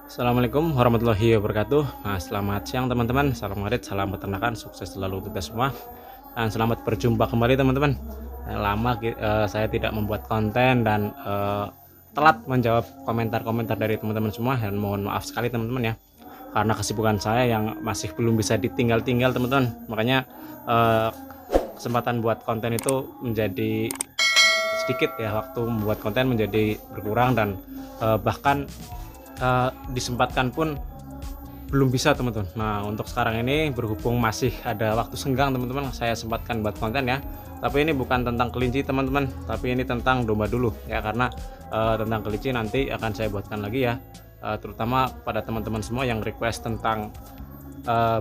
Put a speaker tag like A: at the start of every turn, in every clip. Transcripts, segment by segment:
A: Assalamualaikum warahmatullahi wabarakatuh. Nah, selamat siang teman-teman. Salam ngarit, salam peternakan, sukses selalu untuk kita semua. Dan selamat berjumpa kembali teman-teman. Saya tidak membuat konten dan telat menjawab komentar-komentar dari teman-teman semua, dan mohon maaf sekali teman-teman ya. Karena kesibukan saya yang masih belum bisa ditinggal-tinggal teman-teman. Makanya kesempatan buat konten itu menjadi sedikit ya, waktu membuat konten menjadi berkurang dan bahkan disempatkan pun belum bisa teman-teman. Nah, untuk sekarang ini berhubung masih ada waktu senggang teman-teman, saya sempatkan buat konten ya. Tapi ini bukan tentang kelinci teman-teman, tapi ini tentang domba dulu ya, karena tentang kelinci nanti akan saya buatkan lagi ya, terutama pada teman-teman semua yang request tentang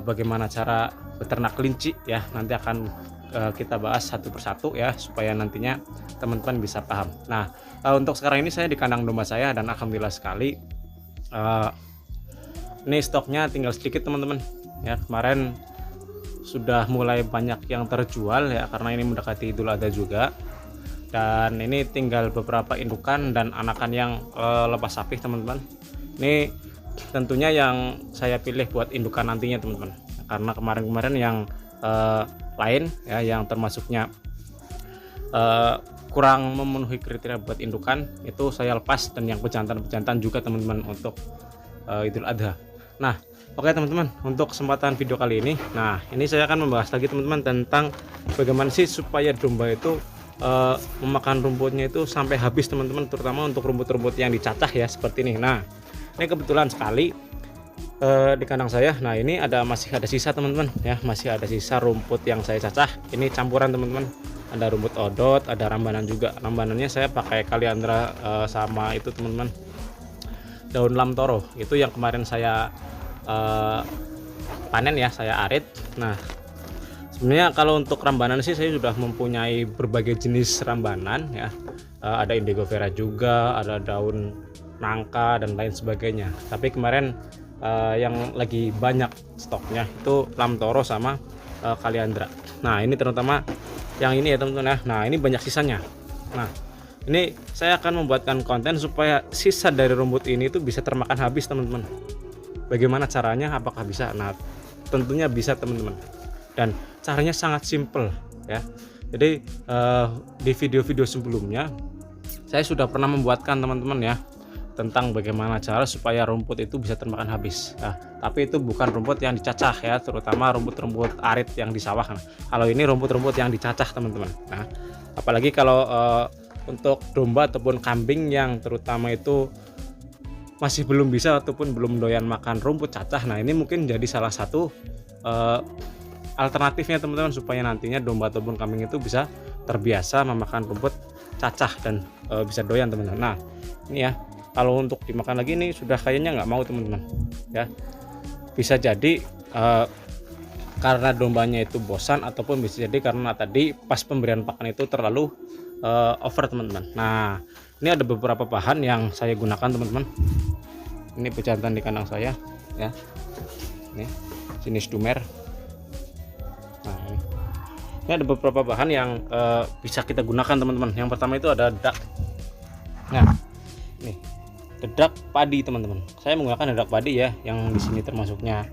A: bagaimana cara beternak kelinci ya. Nanti akan kita bahas satu persatu ya, supaya nantinya teman-teman bisa paham. Nah, untuk sekarang ini saya di kandang domba saya, dan alhamdulillah sekali ini stoknya tinggal sedikit teman-teman ya. Kemarin sudah mulai banyak yang terjual ya, karena ini mendekati Idul Adha juga, dan ini tinggal beberapa indukan dan anakan yang lepas sapih teman-teman. Ini tentunya yang saya pilih buat indukan nantinya teman-teman, karena kemarin-kemarin yang lain ya, yang termasuknya kurang memenuhi kriteria buat indukan, itu saya lepas, dan yang pejantan-pejantan juga teman-teman untuk Idul Adha. Nah, oke teman-teman, untuk kesempatan video kali ini, nah ini saya akan membahas lagi teman-teman tentang bagaimana sih supaya domba itu memakan rumputnya itu sampai habis teman-teman, terutama untuk rumput-rumput yang dicacah ya seperti ini. Nah, ini kebetulan sekali di kandang saya. Nah, ini masih ada sisa teman-teman ya, masih ada sisa rumput yang saya cacah. Ini campuran teman-teman, ada rumput odot, ada rambanan juga. Rambanannya saya pakai kaliandra sama itu teman-teman, daun lamtoro itu yang kemarin saya panen ya, saya arit. Nah, sebenarnya kalau untuk rambanan sih saya sudah mempunyai berbagai jenis rambanan ya, ada indigo vera juga, ada daun nangka dan lain sebagainya. Tapi kemarin yang lagi banyak stoknya itu lamtoro sama kaliandra. Nah, ini terutama yang ini ya teman-teman ya. Nah, ini banyak sisanya. Nah, ini saya akan membuatkan konten supaya sisa dari rumput ini itu bisa termakan habis teman-teman. Bagaimana caranya? Apakah bisa? Nah, tentunya bisa teman-teman, dan caranya sangat simple ya. Jadi di video-video sebelumnya saya sudah pernah membuatkan teman-teman ya, tentang bagaimana cara supaya rumput itu bisa termakan habis. Nah, tapi itu bukan rumput yang dicacah ya, terutama rumput-rumput arit yang di sawah. Nah, kalau ini rumput-rumput yang dicacah teman-teman. Nah, apalagi kalau untuk domba ataupun kambing yang terutama itu masih belum bisa ataupun belum doyan makan rumput cacah. Nah, ini mungkin jadi salah satu alternatifnya teman-teman, supaya nantinya domba ataupun kambing itu bisa terbiasa memakan rumput cacah dan bisa doyan teman-teman. Nah, ini ya, kalau untuk dimakan lagi ini sudah kayaknya nggak mau teman-teman ya. Bisa jadi karena dombanya itu bosan, ataupun bisa jadi karena tadi pas pemberian pakan itu terlalu over teman-teman. Nah, ini ada beberapa bahan yang saya gunakan teman-teman. Ini pejantan di kandang saya ya, ini jenis dumer. Nah, ini ada beberapa bahan yang bisa kita gunakan teman-teman. Yang pertama itu ada dedak. Nah, nih dedak padi teman-teman. Saya menggunakan dedak padi ya, yang di sini termasuknya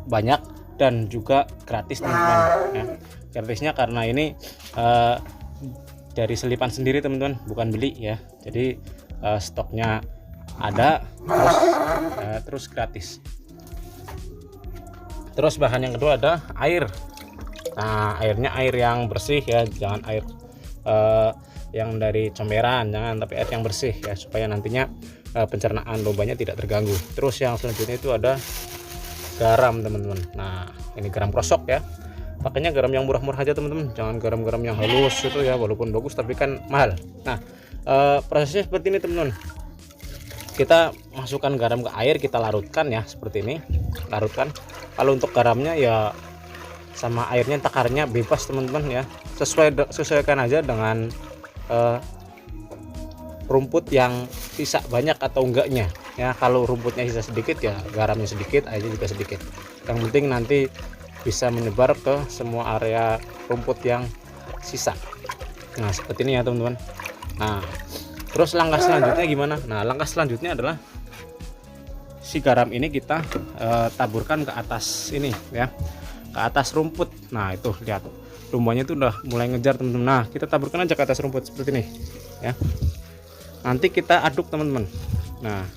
A: banyak dan juga gratis teman-teman ya. Gratisnya karena ini dari selipan sendiri teman-teman, bukan beli ya. Jadi stoknya ada, terus gratis. Terus bahan yang kedua ada air. Nah, airnya air yang bersih ya, jangan air yang dari comberan, jangan, tapi air yang bersih ya, supaya nantinya pencernaan dombanya tidak terganggu. Terus yang selanjutnya itu ada garam teman-teman. Nah, ini garam krosok ya, pakainya garam yang murah-murah aja teman-teman, jangan garam-garam yang halus itu ya, walaupun bagus tapi kan mahal. Nah, prosesnya seperti ini teman-teman. Kita masukkan garam ke air, kita larutkan ya, seperti ini, larutkan. Kalau untuk garamnya ya sama airnya takarnya bebas teman-teman ya, sesuaikan aja dengan rumput yang sisa banyak atau enggaknya ya. Kalau rumputnya sisa sedikit ya garamnya sedikit, airnya juga sedikit. Yang penting nanti bisa menyebar ke semua area rumput yang sisa. Nah, seperti ini ya teman-teman. Nah, terus langkah selanjutnya gimana? Nah, langkah selanjutnya adalah si garam ini kita taburkan ke atas ini ya, ke atas rumput. Nah itu lihat lumbanya itu udah mulai ngejar teman-teman. Nah kita taburkan aja ke atas rumput seperti ini ya. Nanti kita aduk teman-teman. Nah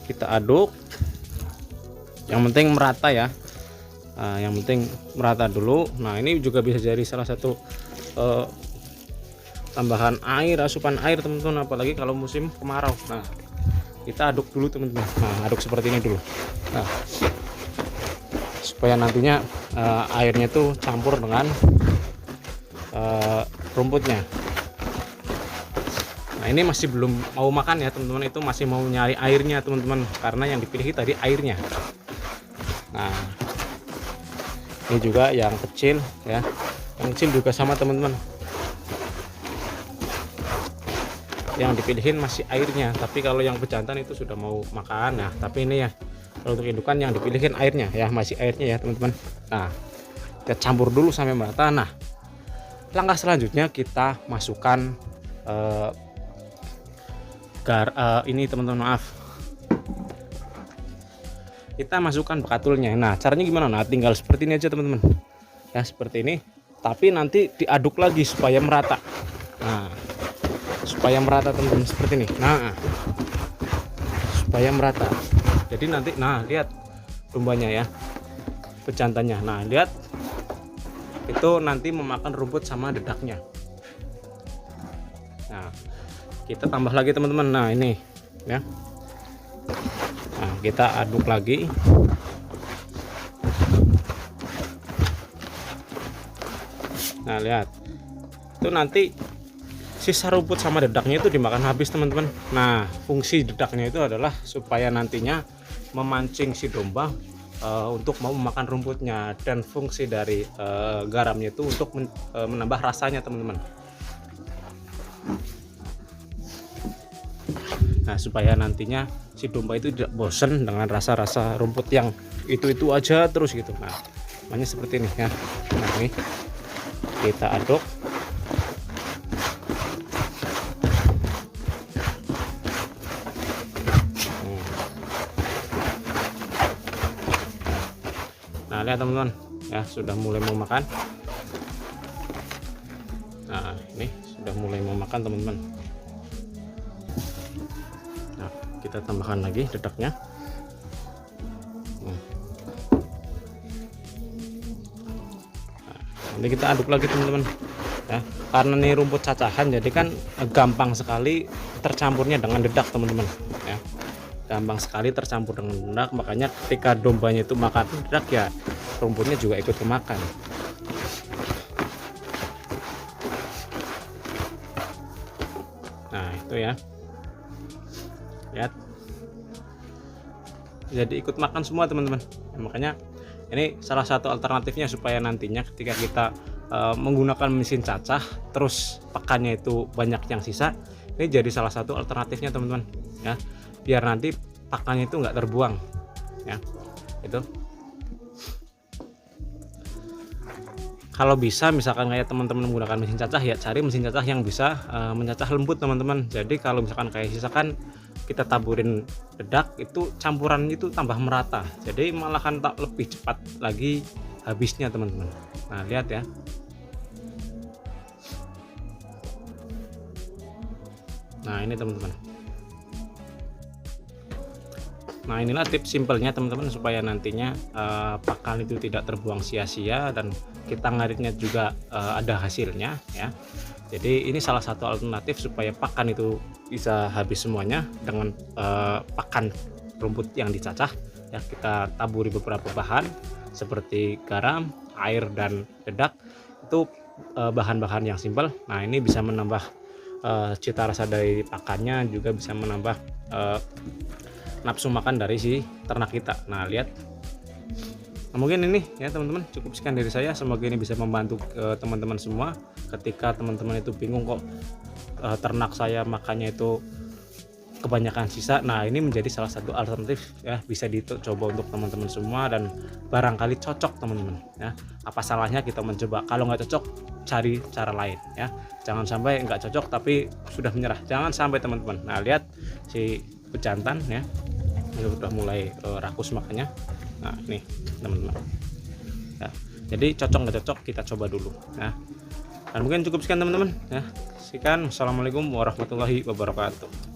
A: kita aduk, yang penting merata ya. Nah, yang penting merata dulu. Nah ini juga bisa jadi salah satu tambahan air, asupan air teman-teman, apalagi kalau musim kemarau. Nah kita aduk dulu teman-teman. Nah aduk seperti ini dulu. Nah supaya nantinya airnya itu campur dengan rumputnya. Nah ini masih belum mau makan ya teman-teman, itu masih mau nyari airnya teman-teman, karena yang dipilih tadi airnya. Nah ini juga yang kecil ya, yang kecil juga sama teman-teman, yang dipilihin masih airnya. Tapi kalau yang pejantan itu sudah mau makan. Nah tapi ini ya, kalau untuk indukan yang dipilihin airnya ya, masih airnya ya teman-teman. Nah kita campur dulu sampai merata. Nah langkah selanjutnya kita masukkan ini teman-teman, maaf, kita masukkan bekatulnya. Nah caranya gimana? Nah tinggal seperti ini aja teman-teman ya, seperti ini, tapi nanti diaduk lagi supaya merata. Nah supaya merata teman-teman, seperti ini. Nah supaya merata, jadi nanti, nah lihat rumbanya ya, pejantannya. Nah lihat itu nanti memakan rumput sama dedaknya. Nah kita tambah lagi teman-teman. Nah ini ya, nah kita aduk lagi. Nah lihat itu nanti sisa rumput sama dedaknya itu dimakan habis teman-teman. Nah fungsi dedaknya itu adalah supaya nantinya memancing si domba untuk mau memakan rumputnya, dan fungsi dari garamnya itu untuk menambah rasanya teman-teman. Nah supaya nantinya si domba itu tidak bosan dengan rasa-rasa rumput yang itu aja terus gitu. Nah makanya seperti ini ya. Nah ini kita aduk. Nah lihat teman-teman ya, sudah mulai mau makan. Nah ini sudah mulai mau makan teman-teman. Nah kita tambahkan lagi dedaknya. Nah, nanti kita aduk lagi teman-teman ya, karena ini rumput cacahan jadi kan gampang sekali tercampurnya dengan dedak teman-teman ya, gampang sekali tercampur dengan dedak. Makanya ketika dombanya itu makan dedak ya, rumputnya juga ikut kemakan. Nah itu ya, lihat, jadi ikut makan semua teman-teman. Makanya ini salah satu alternatifnya supaya nantinya ketika kita menggunakan mesin cacah terus pakannya itu banyak yang sisa, ini jadi salah satu alternatifnya teman-teman ya, biar nanti pakannya itu nggak terbuang ya. Itu kalau bisa misalkan kayak teman-teman menggunakan mesin cacah ya, cari mesin cacah yang bisa mencacah lembut teman-teman. Jadi kalau misalkan kayak sisakan kita taburin dedak, itu campuran itu tambah merata, jadi malahan tak lebih cepat lagi habisnya teman-teman. Nah lihat ya, nah ini teman-teman. Nah inilah tips simpelnya teman-teman, supaya nantinya pakan itu tidak terbuang sia-sia dan kita ngaritnya juga ada hasilnya ya. Jadi ini salah satu alternatif supaya pakan itu bisa habis semuanya dengan pakan rumput yang dicacah ya. Kita taburi beberapa bahan seperti garam, air, dan dedak. Itu bahan-bahan yang simpel. Nah ini bisa menambah cita rasa dari pakannya, juga bisa menambah nafsu makan dari si ternak kita. Nah lihat, nah, mungkin ini ya teman-teman, cukup sekian dari saya. Semoga ini bisa membantu teman-teman semua ketika teman-teman itu bingung kok ternak saya makannya itu kebanyakan sisa. Nah ini menjadi salah satu alternatif ya, bisa dicoba untuk teman-teman semua dan barangkali cocok teman-teman ya. Apa salahnya kita mencoba? Kalau nggak cocok, cari cara lain ya, jangan sampai nggak cocok tapi sudah menyerah, jangan sampai teman-teman. Nah lihat si pejantan ya, ini udah mulai rakus makanya. Nah ini teman-teman ya, jadi cocok nggak cocok kita coba dulu ya. Dan mungkin cukup sekian teman-teman ya. Sekian, assalamualaikum warahmatullahi wabarakatuh.